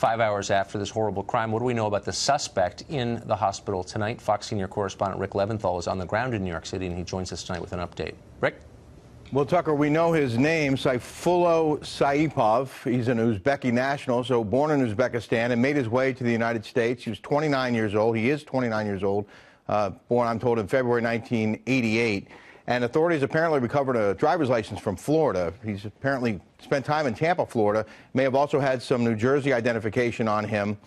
5 hours after this horrible crime. What do we know about the suspect in the hospital tonight? Fox senior correspondent Rick Leventhal is on the ground in New York City, and he joins us tonight with an update. Rick? Well, Tucker, we know his name, Sayfullo Saipov. He's an Uzbeki national, so born in Uzbekistan and made his way to the United States. He was 29 years old. He is 29 years old, born, I'm told, in February 1988. And authorities apparently recovered a driver's license from Florida. He's apparently spent time in Tampa, Florida. May have also had some New Jersey identification on him.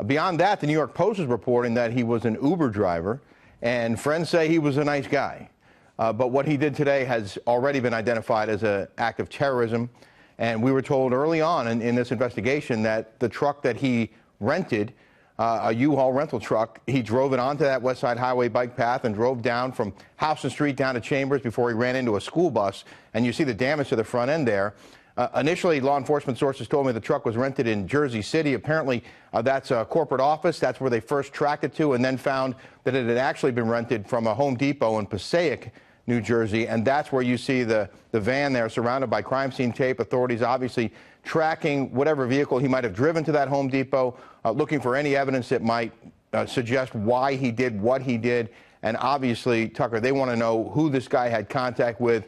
Beyond that, the New York Post is reporting that he was an Uber driver, and friends say he was a nice guy. But what he did today has already been identified as an act of terrorism. And we were told early on in this investigation that the truck that he rented, a U-Haul rental truck, he drove it onto that West Side Highway bike path and drove down from Houston Street down to Chambers before he ran into a school bus. And you see the damage to the front end there. Initially, law enforcement sources told me the truck was rented in Jersey City. Apparently, that's a corporate office. That's where they first tracked it to, and then found that it had actually been rented from a Home Depot in Passaic, New Jersey, and that's where you see the van there surrounded by crime scene tape. Authorities obviously tracking whatever vehicle he might have driven to that Home Depot, looking for any evidence that might suggest why he did what he did. And obviously, Tucker, they want to know who this guy had contact with,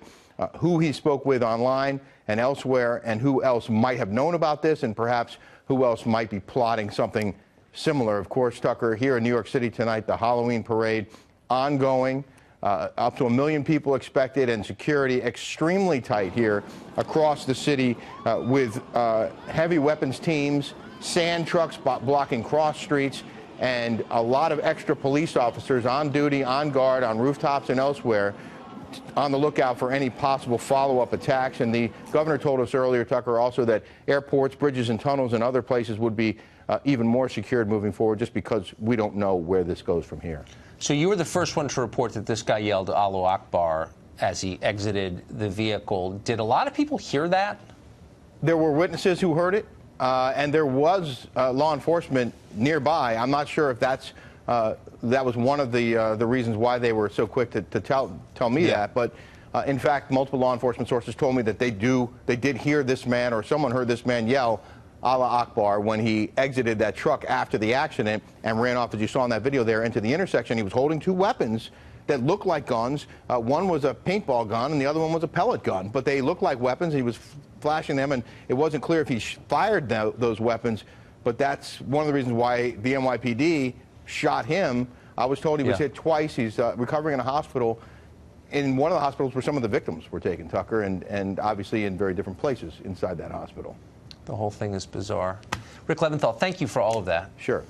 who he spoke with online and elsewhere, and who else might have known about this, and perhaps who else might be plotting something similar. Of course, Tucker, here in New York City tonight, the Halloween parade ongoing. Up to 1 million people expected, and security extremely tight here across the city with heavy weapons teams, sand trucks blocking cross streets, and a lot of extra police officers on duty, on guard, on rooftops and elsewhere, on the lookout for any possible follow-up attacks. And the governor told us earlier, Tucker, also that airports, bridges and tunnels and other places would be even more secured moving forward, just because we don't know where this goes from here. So you were the first one to report that this guy yelled Allahu Akbar as he exited the vehicle. Did a lot of people hear that? There were witnesses who heard it, and there was law enforcement nearby. I'm not sure if that was one of the reasons why they were so quick to tell me that. But in fact, multiple law enforcement sources told me that they did hear this man, or someone heard this man yell Allah Akbar when he exited that truck after the accident and ran off, as you saw in that video there, into the intersection. He was holding two weapons that looked like guns. One was a paintball gun and the other one was a pellet gun, but they looked like weapons. He was flashing them, and it wasn't clear if he fired those weapons, but that's one of the reasons why the NYPD shot him. I was told he was hit twice. He's recovering in a hospital, in one of the hospitals where some of the victims were taken, Tucker, and obviously in very different places inside that hospital. The whole thing is bizarre. Rick Leventhal, thank you for all of that. Sure.